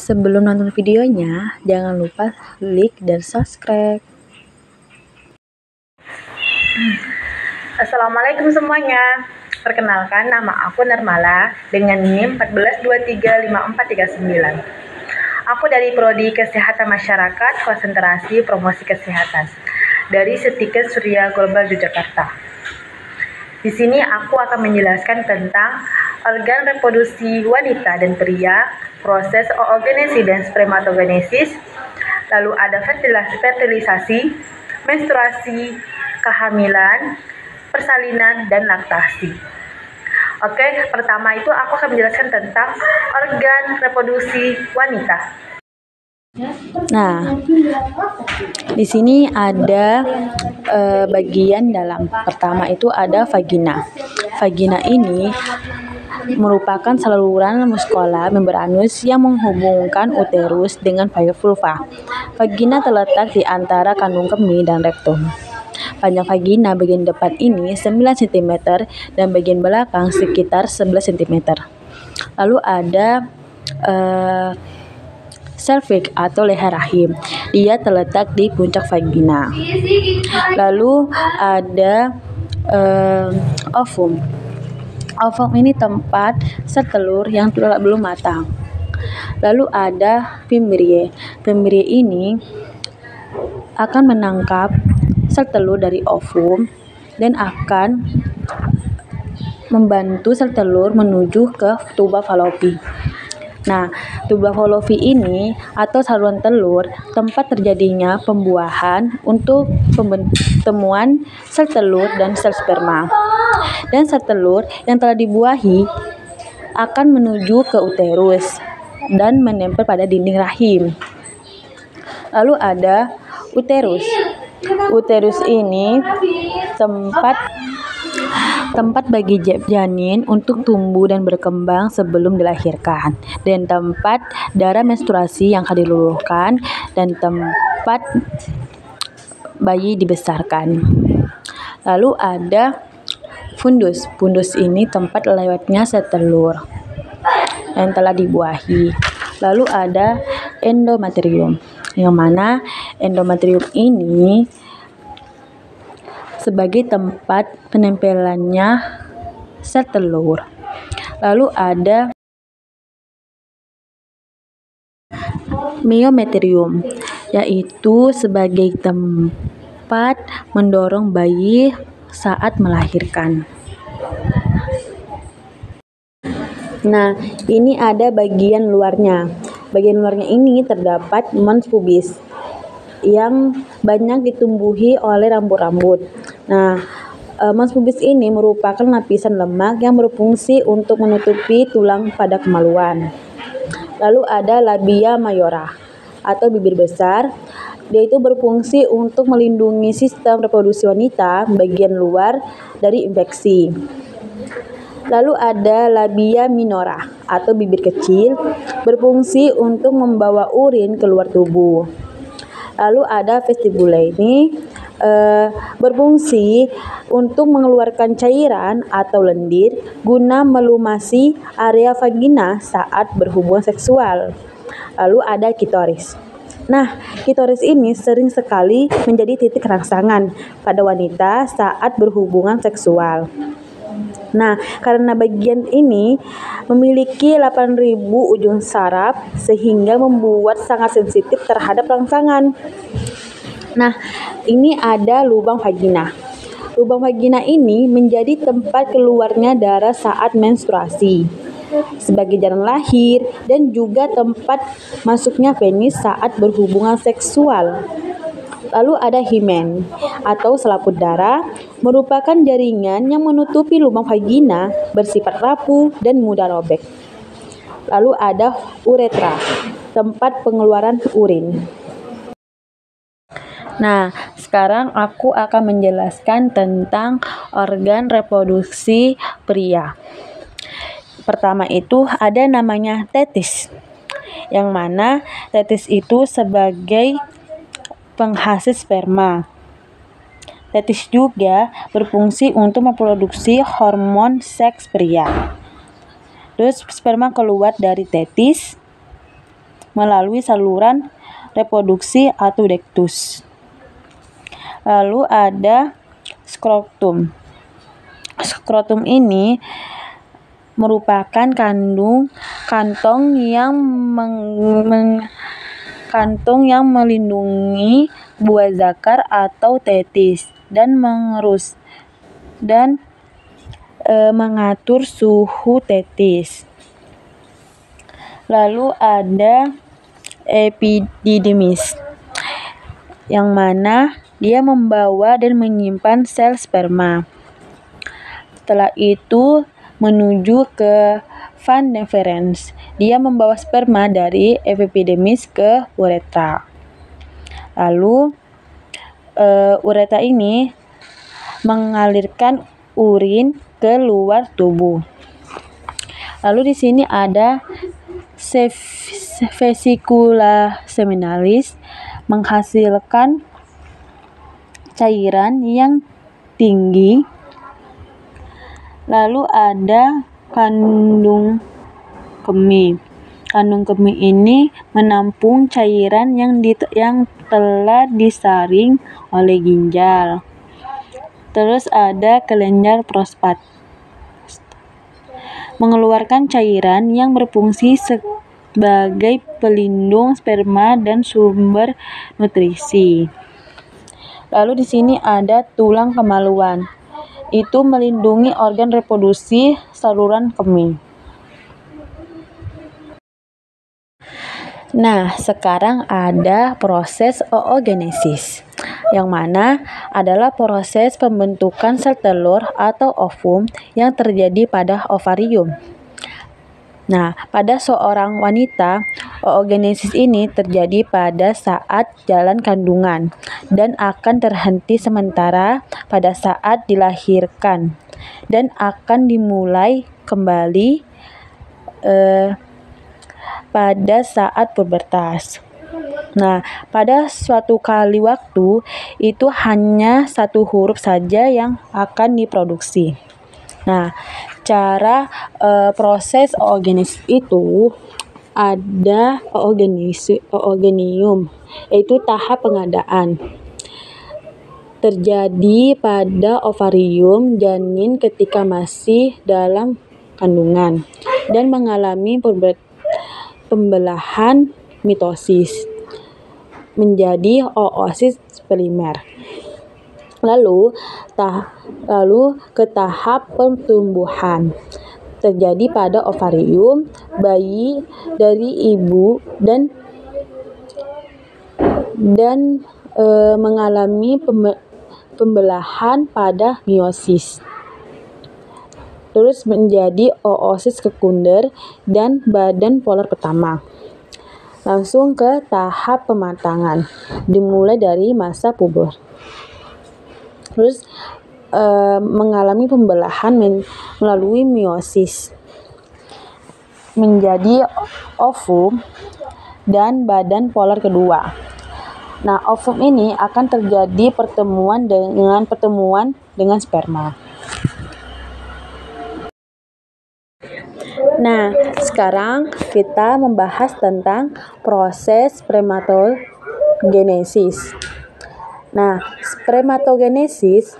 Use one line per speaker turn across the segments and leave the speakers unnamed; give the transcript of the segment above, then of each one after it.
Sebelum nonton videonya, jangan lupa like dan subscribe.
Assalamualaikum semuanya. Perkenalkan, nama aku Nirmala dengan NIM 14235439. Aku dari Prodi Kesehatan Masyarakat, Konsentrasi Promosi Kesehatan dari Setikes Surya Global Yogyakarta. Di sini aku akan menjelaskan tentang organ reproduksi wanita dan pria, proses oogenesis dan spermatogenesis, lalu ada fertilisasi, menstruasi, kehamilan, persalinan, dan laktasi. Oke, pertama itu aku akan menjelaskan tentang organ reproduksi wanita.
Nah, di sini ada bagian dalam. Pertama itu ada vagina. Vagina ini merupakan saluran muskola membranus yang menghubungkan uterus dengan vulva. Vagina terletak di antara kandung kemih dan rektum. Panjang vagina bagian depan ini 9 cm dan bagian belakang sekitar 11 cm. Lalu ada cervix atau leher rahim. Dia terletak di puncak vagina. Lalu ada ovum. Ovum ini tempat sel telur yang belum matang. Lalu ada fimbriae. Fimbriae ini akan menangkap sel telur dari ovum dan akan membantu sel telur menuju ke tuba falopi. Nah, tuba falopi ini atau saluran telur tempat terjadinya pembuahan untuk pertemuan sel telur dan sel sperma. Dan sel telur yang telah dibuahi akan menuju ke uterus dan menempel pada dinding rahim. Lalu ada uterus. Uterus ini tempat bagi janin untuk tumbuh dan berkembang sebelum dilahirkan, dan tempat darah menstruasi yang akan diluluhkan, dan tempat bayi dibesarkan. Lalu ada fundus. Fundus ini tempat lewatnya sel telur yang telah dibuahi. Lalu ada endometrium, yang mana endometrium ini sebagai tempat penempelannya sel telur. Lalu ada myometrium, yaitu sebagai tempat mendorong bayi saat melahirkan. Nah, ini ada bagian luarnya. Bagian luarnya ini terdapat mons pubis yang banyak ditumbuhi oleh rambut-rambut. Nah, mons pubis ini merupakan lapisan lemak yang berfungsi untuk menutupi tulang pada kemaluan. Lalu ada labia mayora atau bibir besar. Dia itu berfungsi untuk melindungi sistem reproduksi wanita bagian luar dari infeksi. Lalu ada labia minora atau bibir kecil, berfungsi untuk membawa urin keluar tubuh. Lalu ada vestibula ini berfungsi untuk mengeluarkan cairan atau lendir guna melumasi area vagina saat berhubungan seksual. Lalu ada klitoris. Nah, klitoris ini sering sekali menjadi titik rangsangan pada wanita saat berhubungan seksual. Nah, karena bagian ini memiliki 8.000 ujung saraf sehingga membuat sangat sensitif terhadap rangsangan. Nah, ini ada lubang vagina. Lubang vagina ini menjadi tempat keluarnya darah saat menstruasi, sebagai jalan lahir, dan juga tempat masuknya penis saat berhubungan seksual. Lalu ada himen atau selaput darah, merupakan jaringan yang menutupi lubang vagina, bersifat rapuh dan mudah robek. Lalu ada uretra, tempat pengeluaran urin. Nah, sekarang aku akan menjelaskan tentang organ reproduksi pria. Pertama itu ada namanya testis, yang mana testis itu sebagai penghasil sperma. Testis juga berfungsi untuk memproduksi hormon seks pria. Terus sperma keluar dari testis melalui saluran reproduksi atau dektus. Lalu ada skrotum. Skrotum ini merupakan kantong yang melindungi buah zakar atau testis dan mengatur suhu testis. Lalu ada epididymis, yang mana dia membawa dan menyimpan sel sperma. Setelah itu menuju ke van deferens. Dia membawa sperma dari epididymis ke uretra. Lalu uretra ini mengalirkan urin ke luar tubuh. Lalu di sini ada vesicula seminalis, menghasilkan cairan yang tinggi. Lalu ada kandung kemih. Kandung kemih ini menampung cairan yang telah disaring oleh ginjal. Terus ada kelenjar prostat, mengeluarkan cairan yang berfungsi sebagai pelindung sperma dan sumber nutrisi. Lalu di sini ada tulang kemaluan. Itu melindungi organ reproduksi saluran kemih. Nah, sekarang ada proses oogenesis, yang mana adalah proses pembentukan sel telur atau ovum yang terjadi pada ovarium. Nah, pada seorang wanita, oogenesis ini terjadi pada saat jalan kandungan dan akan terhenti sementara pada saat dilahirkan dan akan dimulai kembali pada saat pubertas. Nah, pada suatu kali waktu itu hanya satu huruf saja yang akan diproduksi. Nah, cara proses oogenesis itu ada oogenium, yaitu tahap pengadaan. Terjadi pada ovarium janin ketika masih dalam kandungan dan mengalami pembelahan mitosis menjadi oosis polimer. Lalu ke tahap pertumbuhan. Terjadi pada ovarium bayi dari ibu dan mengalami pembelahan pada meiosis. Terus menjadi oosis sekunder dan badan polar pertama. Langsung ke tahap pematangan, dimulai dari masa puber. Terus mengalami pembelahan melalui meiosis menjadi ovum dan badan polar kedua. Nah, ovum ini akan terjadi pertemuan dengan sperma. Nah, sekarang kita membahas tentang proses spermatogenesis. Nah, spermatogenesis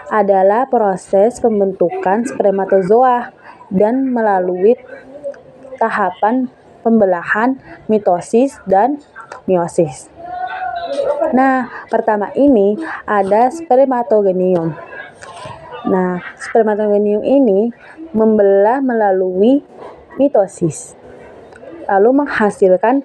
adalah proses pembentukan spermatozoa dan melalui tahapan pembelahan, mitosis, dan meiosis. Nah, pertama ini ada spermatogenium. Nah, spermatogenium ini membelah melalui mitosis, lalu menghasilkan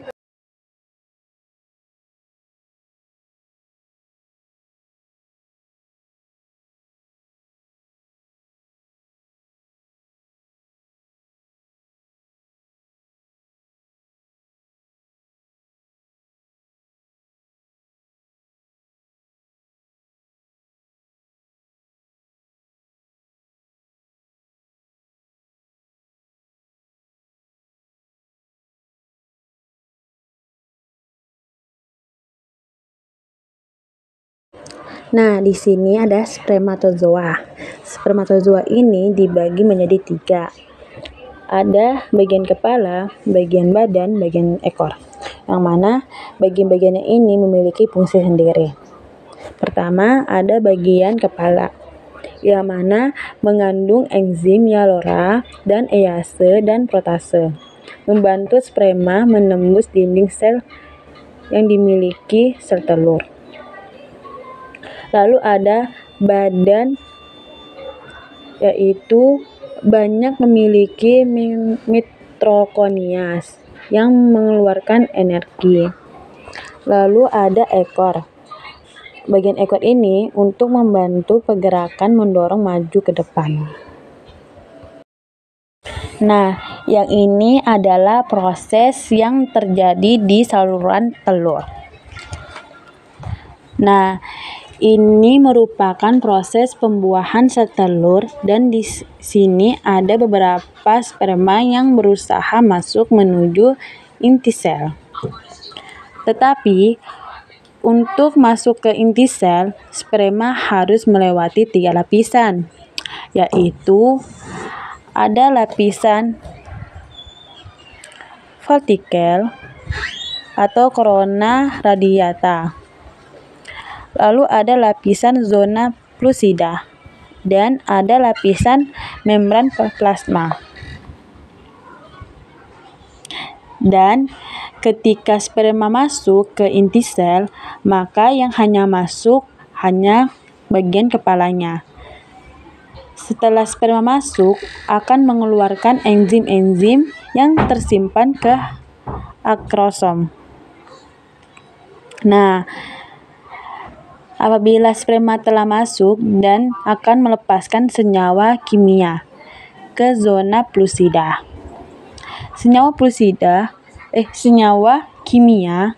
Nah, di sini ada spermatozoa. Spermatozoa ini dibagi menjadi 3. Ada bagian kepala, bagian badan, bagian ekor. yang mana bagian-bagiannya ini memiliki fungsi sendiri. Pertama, ada bagian kepala, yang mana mengandung enzim Yalora dan Eyase dan protase, membantu sperma menembus dinding sel yang dimiliki sel telur. Lalu ada badan, yaitu banyak memiliki mitokondria yang mengeluarkan energi. Lalu ada ekor. Bagian ekor ini untuk membantu pergerakan mendorong maju ke depan. Nah, yang ini adalah proses yang terjadi di saluran telur. Nah, ini merupakan proses pembuahan sel telur, dan di sini ada beberapa sperma yang berusaha masuk menuju inti sel. Tetapi untuk masuk ke inti sel, sperma harus melewati 3 lapisan, yaitu ada lapisan vertikal atau corona radiata. Lalu ada lapisan zona flusida dan ada lapisan membran plasma. Dan ketika sperma masuk ke inti sel, maka yang hanya masuk hanya bagian kepalanya. Setelah sperma masuk, akan mengeluarkan enzim-enzim yang tersimpan ke akrosom. Nah, apabila sperma telah masuk dan akan melepaskan senyawa kimia ke zona flusida. Senyawa kimia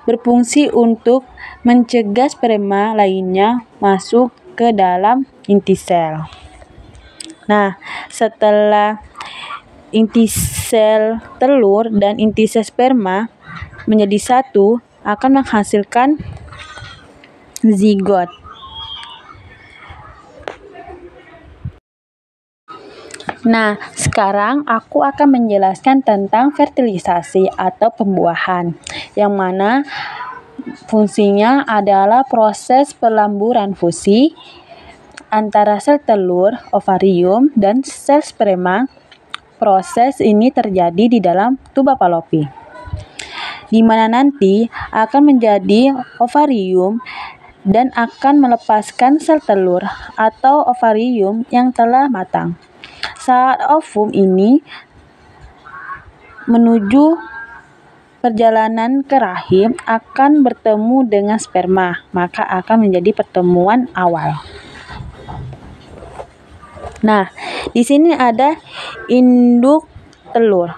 berfungsi untuk mencegah sperma lainnya masuk ke dalam inti sel. Nah, setelah inti sel telur dan inti sel sperma menjadi satu, akan menghasilkan zigot. Nah, sekarang aku akan menjelaskan tentang fertilisasi atau pembuahan, yang mana fungsinya adalah proses pelamburan fusi antara sel telur, ovarium, dan sel sperma. Proses ini terjadi di dalam tuba Fallopi, di mana nanti akan menjadi ovarium dan akan melepaskan sel telur atau ovarium yang telah matang. Saat ovum ini menuju perjalanan ke rahim akan bertemu dengan sperma, maka akan menjadi pertemuan awal. Nah, di sini ada induk telur.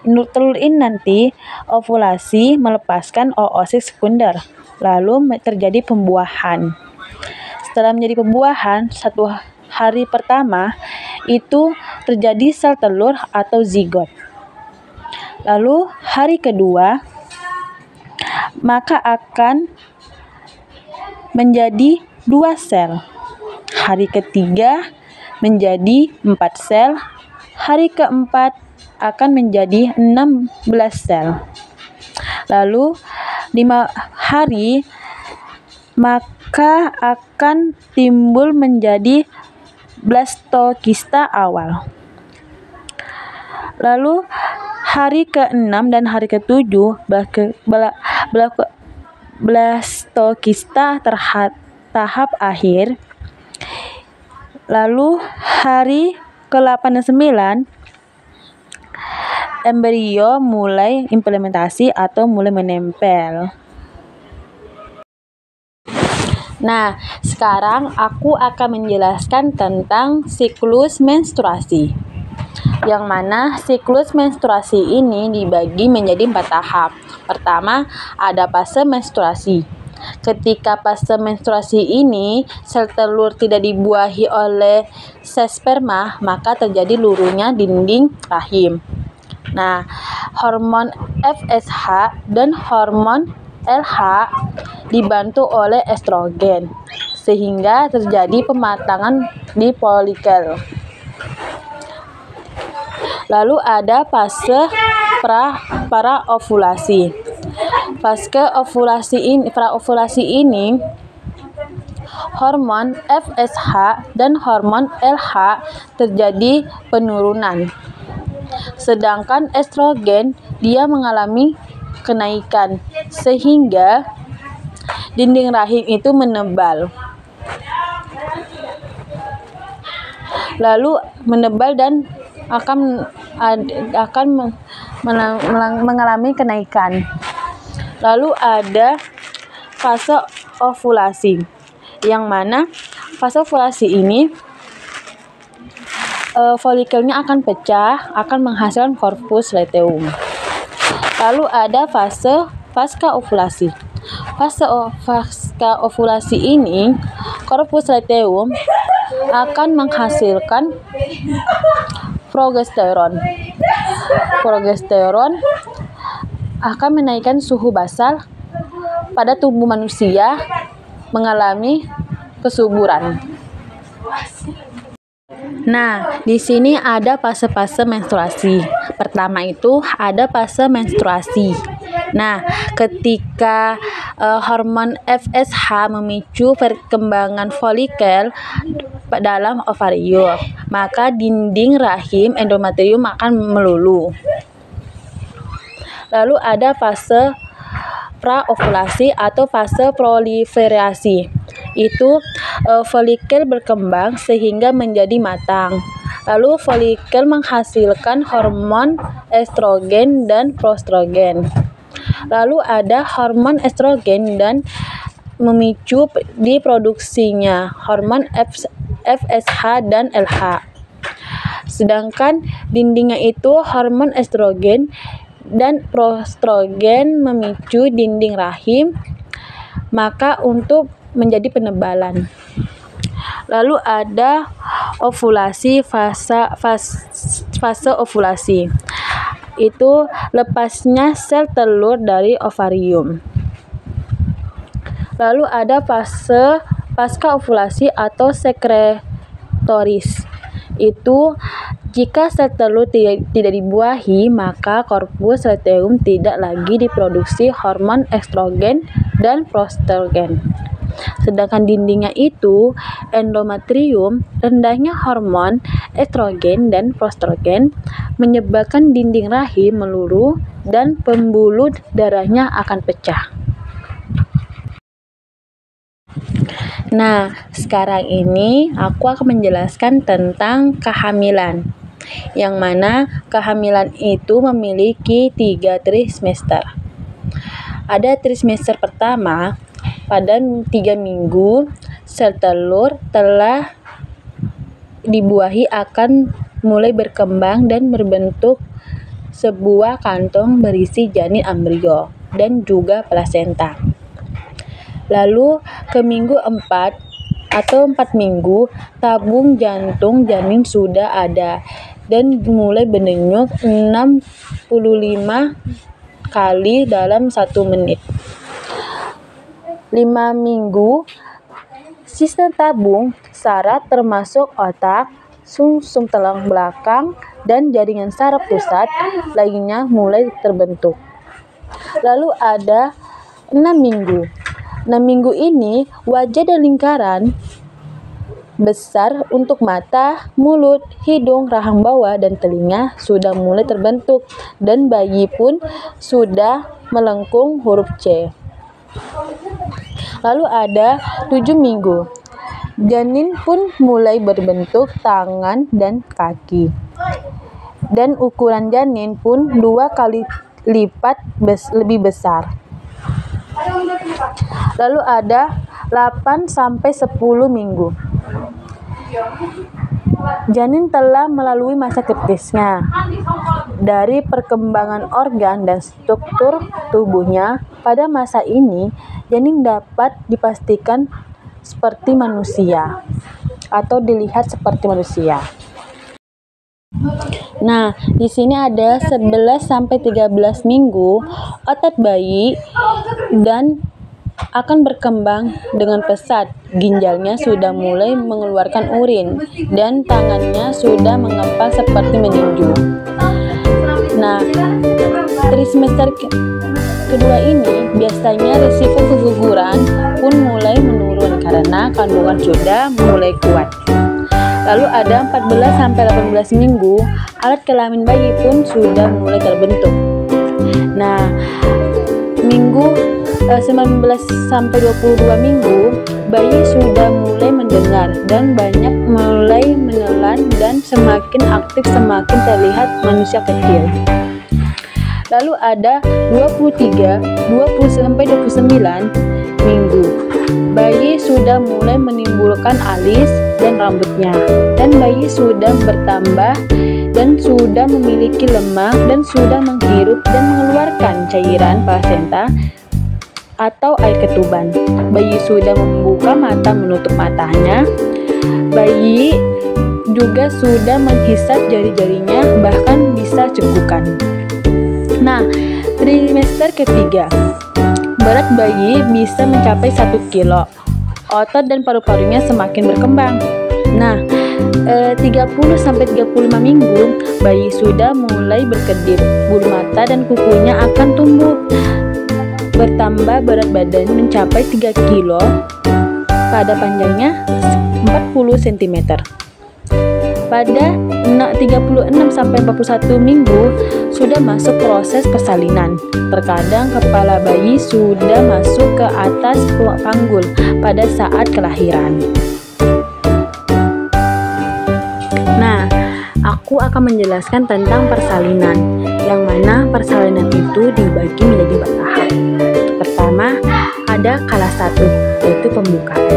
Induk telur ini nanti ovulasi melepaskan oosit sekunder, lalu terjadi pembuahan. Setelah menjadi pembuahan, 1 hari pertama itu terjadi sel telur atau zigot. Lalu hari kedua maka akan menjadi 2 sel. Hari ketiga menjadi 4 sel. Hari keempat akan menjadi 16 sel. Lalu 5 hari maka akan timbul menjadi blastokista awal. Lalu hari ke-6 dan hari ke-7 blastokista tahap akhir. Lalu hari ke-8 dan 9 embrio mulai implementasi atau mulai menempel. Nah, sekarang aku akan menjelaskan tentang siklus menstruasi, yang mana siklus menstruasi ini dibagi menjadi 4 tahap. Pertama, ada fase menstruasi. Ketika fase menstruasi ini, sel telur tidak dibuahi oleh sel sperma, maka terjadi luruhnya dinding rahim. Nah, hormon FSH dan hormon LH dibantu oleh estrogen, sehingga terjadi pematangan di folikel. Lalu ada fase praovulasi. Praovulasi ini hormon FSH dan hormon LH terjadi penurunan. Sedangkan estrogen dia mengalami kenaikan sehingga dinding rahim itu menebal. Lalu menebal dan akan mengalami kenaikan. Lalu ada fase ovulasi, yang mana fase ovulasi ini folikelnya akan pecah, akan menghasilkan korpus luteum. Lalu ada fase pasca ovulasi. Pasca ovulasi ini korpus luteum akan menghasilkan progesteron. Progesteron akan menaikkan suhu basal pada tubuh manusia, mengalami kesuburan. Nah, di sini ada fase-fase menstruasi. Pertama itu ada fase menstruasi. Nah, ketika hormon FSH memicu perkembangan folikel dalam ovarium, maka dinding rahim endometrium akan meluluh. Lalu ada fase praovulasi atau fase proliferasi. Itu folikel berkembang sehingga menjadi matang. Lalu folikel menghasilkan hormon estrogen dan prostrogen. Lalu ada hormon estrogen dan memicu diproduksinya hormon FSH dan LH. Sedangkan dindingnya itu hormon estrogen dan prostrogen memicu dinding rahim maka untuk menjadi penebalan. Lalu ada ovulasi, fase ovulasi. Itu lepasnya sel telur dari ovarium. Lalu ada fase pasca ovulasi atau sekretoris. Itu jika sel telur tidak dibuahi, maka korpus luteum tidak lagi diproduksi hormon estrogen dan prostrogen. Sedangkan dindingnya itu endometrium, rendahnya hormon estrogen dan prostrogen menyebabkan dinding rahim meluluh dan pembuluh darahnya akan pecah. Nah, sekarang ini aku akan menjelaskan tentang kehamilan, yang mana kehamilan itu memiliki 3 trimester. Ada trimester pertama, pada 3 minggu sel telur telah dibuahi akan mulai berkembang dan berbentuk sebuah kantong berisi janin embrio dan juga plasenta. Lalu ke minggu 4 atau 4 minggu, tabung jantung janin sudah ada dan mulai berdenyut 65 kali dalam 1 menit. 5 minggu, sistem tabung saraf termasuk otak, sumsum tulang belakang, dan jaringan saraf pusat lainnya mulai terbentuk. Lalu ada 6 minggu. 6 minggu ini wajah dan lingkaran besar untuk mata, mulut, hidung, rahang bawah, dan telinga sudah mulai terbentuk dan bayi pun sudah melengkung huruf C. Lalu ada 7 minggu. Janin pun mulai berbentuk tangan dan kaki. Dan ukuran janin pun 2 kali lipat lebih besar. Lalu ada 8 sampai 10 minggu. Janin telah melalui masa kritisnya. Dari perkembangan organ dan struktur tubuhnya, pada masa ini janin dapat dipastikan seperti manusia atau dilihat seperti manusia. Nah, di sini ada 11 sampai 13 minggu otot bayi dan akan berkembang dengan pesat. Ginjalnya sudah mulai mengeluarkan urin dan tangannya sudah mengempal seperti meninju. Nah, semester kedua ini biasanya risiko keguguran pun mulai menurun karena kandungan sudah mulai kuat. Lalu ada 14-18 minggu, alat kelamin bayi pun sudah mulai terbentuk. Nah, minggu 19-22 minggu, bayi sudah mulai mendengar dan banyak mulai menelan dan semakin aktif semakin terlihat manusia kecil. Lalu ada 23-29 minggu, bayi sudah mulai menimbulkan alis dan rambutnya, dan bayi sudah bertambah dan sudah memiliki lemak dan sudah menghirup dan mengeluarkan cairan plasenta atau air ketuban. Bayi sudah membuka mata menutup matanya. Bayi juga sudah menghisap jari-jarinya, bahkan bisa cekukan. Nah, trimester ketiga, berat bayi bisa mencapai 1 kilo. Otot dan paru-parunya semakin berkembang. Nah, 30-35 minggu, bayi sudah mulai berkedip. Bulu mata dan kukunya akan tumbuh. Bertambah berat badan mencapai 3 kilo. Pada panjangnya 40 cm. Pada 36-41 minggu sudah masuk proses persalinan. Terkadang kepala bayi sudah masuk ke atas panggul pada saat kelahiran. Nah, aku akan menjelaskan tentang persalinan, yang mana persalinan itu dibagi menjadi 4 tahap. Pertama, ada kala 1, yaitu pembukaan.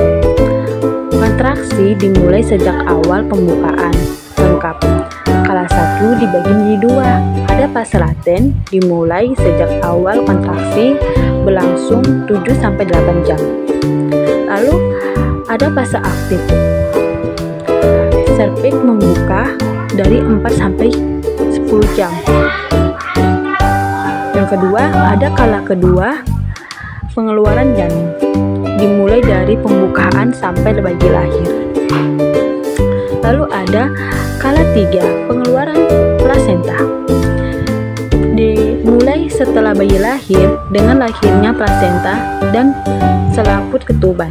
Kontraksi dimulai sejak awal pembukaan lengkap. Kala 1 dibagi menjadi 2. Ada fase laten, dimulai sejak awal kontraksi berlangsung 7-8 jam. Lalu ada fase aktif. Serviks membuka dari 4-10 jam. Yang kedua, ada kala kedua, pengeluaran janin, dimulai dari pembukaan sampai bayi lahir. Lalu ada kala 3, pengeluaran plasenta, dimulai setelah bayi lahir dengan lahirnya plasenta dan selaput ketuban.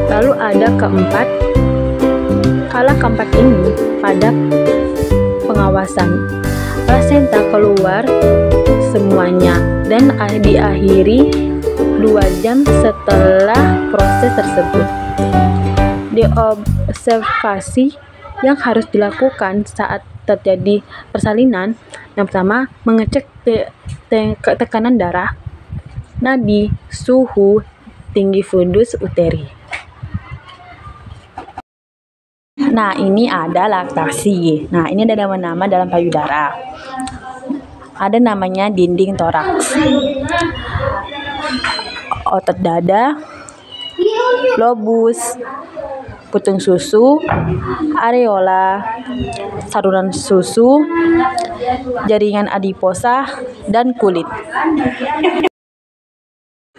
Lalu ada keempat, kala keempat ini pada pengawasan, plasenta keluar semuanya dan diakhiri 2 jam setelah proses tersebut. Diobservasi yang harus dilakukan saat terjadi persalinan, yang pertama mengecek tekanan darah, nadi, suhu, tinggi fundus uteri. Nah, ini ada laktasi. Nah, ini ada nama-nama dalam payudara. Ada namanya dinding toraks, otot dada, lobus, putung susu, areola, saluran susu, jaringan adiposa, dan kulit.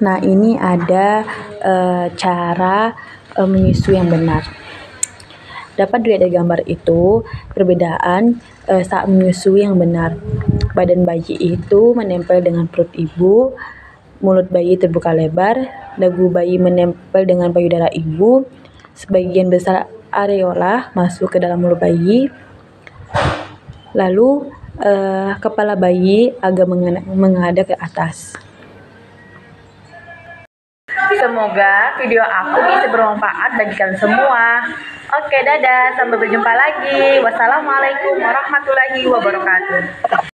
Nah, ini ada cara menyusui yang benar. Dapat dilihat dari gambar itu perbedaan saat menyusui yang benar. Badan bayi itu menempel dengan perut ibu, mulut bayi terbuka lebar, dagu bayi menempel dengan payudara ibu, sebagian besar areola masuk ke dalam mulut bayi, lalu kepala bayi agak menghadap ke atas.
Semoga video aku bisa bermanfaat bagi kalian semua. Oke, dadah. Sampai berjumpa lagi. Wassalamualaikum warahmatullahi wabarakatuh.